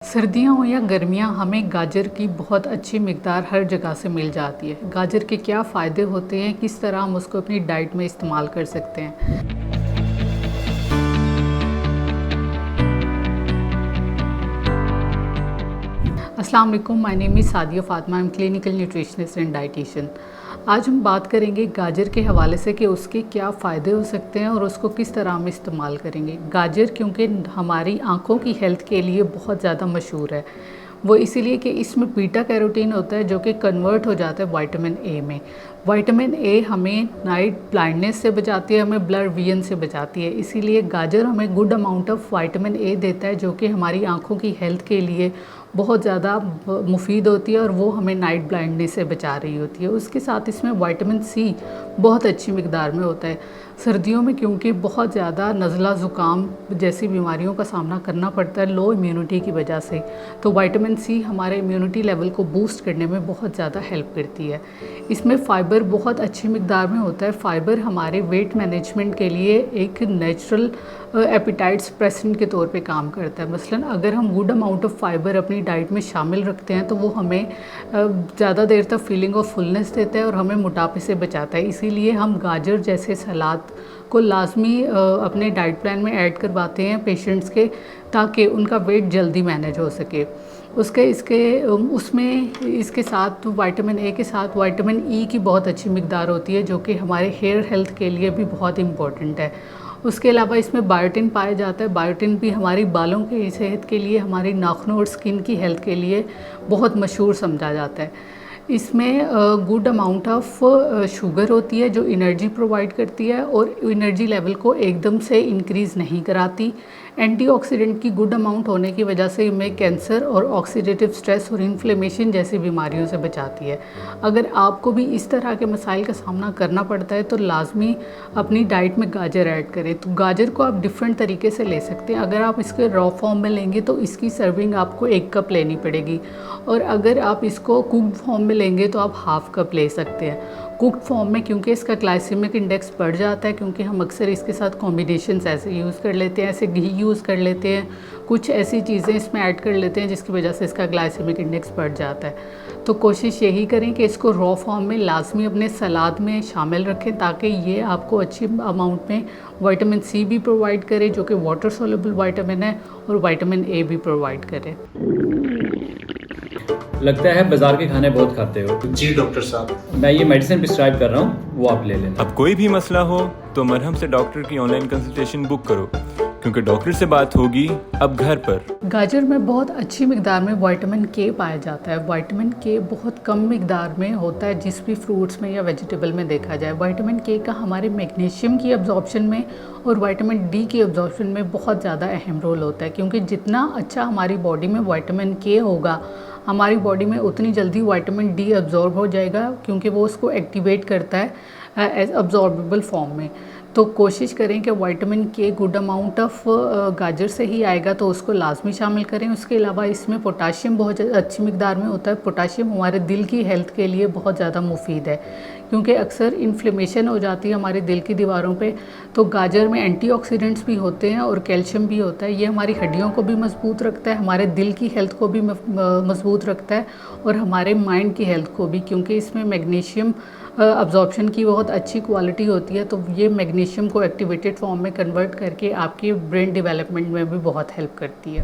सर्दियाँ हो या गर्मियाँ, हमें गाजर की बहुत अच्छी मिक़दार हर जगह से मिल जाती है। गाजर के क्या फ़ायदे होते हैं, किस तरह हम उसको अपनी डाइट में इस्तेमाल कर सकते हैं। अस्सलाम वालेकुम, my name is Sadia Fatima, I am clinical nutritionist and dietitian. आज हम बात करेंगे गाजर के हवाले से कि उसके क्या फ़ायदे हो सकते हैं और उसको किस तरह हम इस्तेमाल करेंगे। गाजर क्योंकि हमारी आँखों की हेल्थ के लिए बहुत ज़्यादा मशहूर है। वो इसीलिए कि इसमें बीटा कैरोटीन होता है जो कि कन्वर्ट हो जाता है विटामिन ए में। विटामिन ए हमें नाइट ब्लाइंडनेस से बचाती है, हमें ब्लर विजन से बचाती है। इसीलिए गाजर हमें good amount of vitamin A देता है जो कि हमारी आँखों की हेल्थ के लिए बहुत ज़्यादा मुफीद होती है और वो हमें नाइट ब्लाइंडनेस से बचा रही होती है। उसके साथ इसमें विटामिन सी बहुत अच्छी मिक़दार में होता है। सर्दियों में क्योंकि बहुत ज़्यादा नज़ला ज़ुकाम जैसी बीमारियों का सामना करना पड़ता है लो इम्यूनिटी की वजह से, तो विटामिन सी हमारे इम्यूनिटी लेवल को बूस्ट करने में बहुत ज़्यादा हेल्प करती है। इसमें फ़ाइबर बहुत अच्छी मिक़दार में होता है। फ़ाइबर हमारे वेट मैनेजमेंट के लिए एक नेचुरल एपेटाइट सप्रेसेंट के तौर पे काम करता है। मसलन अगर हम गुड अमाउंट ऑफ फ़ाइबर अपनी डाइट में शामिल रखते हैं तो वो हमें ज़्यादा देर तक फीलिंग ऑफ फुलनेस देता है और हमें मोटापे से बचाता है। इसीलिए हम गाजर जैसे सलाद को लाजमी अपने डाइट प्लान में ऐड करवाते हैं पेशेंट्स के, ताकि उनका वेट जल्दी मैनेज हो सके। इसके साथ विटामिन ए के साथ विटामिन ई की बहुत अच्छी मिक़दार होती है जो कि हमारे हेयर हेल्थ के लिए भी बहुत इम्पॉर्टेंट है। उसके अलावा इसमें बायोटिन पाया जाता है। बायोटिन भी हमारी बालों की सेहत के लिए, हमारी नाखूनों और स्किन की हेल्थ के लिए बहुत मशहूर समझा जाता है। इसमें गुड अमाउंट ऑफ शुगर होती है जो एनर्जी प्रोवाइड करती है और एनर्जी लेवल को एकदम से इंक्रीज़ नहीं कराती। एंटीऑक्सीडेंट की गुड अमाउंट होने की वजह से हमें कैंसर और ऑक्सीडेटिव स्ट्रेस और इन्फ्लेमेशन जैसी बीमारियों से बचाती है। अगर आपको भी इस तरह के मसाइल का सामना करना पड़ता है तो लाजमी अपनी डाइट में गाजर ऐड करें। तो गाजर को आप डिफरेंट तरीके से ले सकते हैं। अगर आप इसके रॉ फॉर्म में लेंगे तो इसकी सर्विंग आपको 1 कप लेनी पड़ेगी, और अगर आप इसको कुक्ड फॉर्म में लेंगे तो आप हाफ़ कप ले सकते हैं। कुक्ड फॉर्म में क्योंकि इसका ग्लाइसेमिक इंडेक्स बढ़ जाता है, क्योंकि हम अक्सर इसके साथ कॉम्बिनेशंस ऐसे यूज़ कर लेते हैं, ऐसे घी यूज़ कर लेते हैं, कुछ ऐसी चीज़ें इसमें ऐड कर लेते हैं जिसकी वजह से इसका ग्लाइसेमिक इंडेक्स बढ़ जाता है। तो कोशिश यही करें कि इसको रॉ फॉर्म में लाजमी अपने सलाद में शामिल रखें, ताकि ये आपको अच्छी अमाउंट में विटामिन सी भी प्रोवाइड करे जो कि वाटर सोल्यूबल विटामिन है, और विटामिन ए भी प्रोवाइड करे। लगता है बाजार के खाने बहुत खाते हो। जी डॉक्टर साहब, मैं ये मेडिसिन प्रिस्क्राइब कर रहा हूँ, वो आप ले लेना। अब कोई भी मसला हो तो मरहम से डॉक्टर की ऑनलाइन कंसल्टेशन बुक करो, क्योंकि डॉक्टर से बात होगी अब घर पर। गाजर में बहुत अच्छी मिक़दार में विटामिन के पाया जाता है। विटामिन के बहुत कम मिक़दार में होता है जिस भी फ्रूट्स में या वेजिटेबल में देखा जाए। विटामिन के का हमारे मैग्नीशियम की अब्जॉर्प्शन में और विटामिन डी की अब्जॉर्प्शन में बहुत ज़्यादा अहम रोल होता है, क्योंकि जितना अच्छा हमारी बॉडी में विटामिन के होगा, हमारी बॉडी में उतनी जल्दी विटामिन डी अब्जॉर्ब हो जाएगा, क्योंकि वो उसको एक्टिवेट करता है एज अब्जॉर्बेबल फॉर्म में। तो कोशिश करें कि विटामिन के गुड अमाउंट ऑफ गाजर से ही आएगा, तो उसको लाजमी शामिल करें। उसके अलावा इसमें पोटाशियम बहुत अच्छी मिक़दार में होता है। पोटाशियम हमारे दिल की हेल्थ के लिए बहुत ज़्यादा मुफीद है, क्योंकि अक्सर इन्फ्लेमेशन हो जाती है हमारे दिल की दीवारों पे। तो गाजर में एंटीऑक्सीडेंट्स भी होते हैं और कैल्शियम भी होता है। ये हमारी हड्डियों को भी मजबूत रखता है, हमारे दिल की हेल्थ को भी मजबूत रखता है, और हमारे माइंड की हेल्थ को भी, क्योंकि इसमें मैग्नीशियम अब्जॉर्प्शन की बहुत अच्छी क्वालिटी होती है। तो ये मैग्नीशियम को एक्टिवेटेड फॉर्म में कन्वर्ट करके आपकी ब्रेन डेवलपमेंट में भी बहुत हेल्प करती है।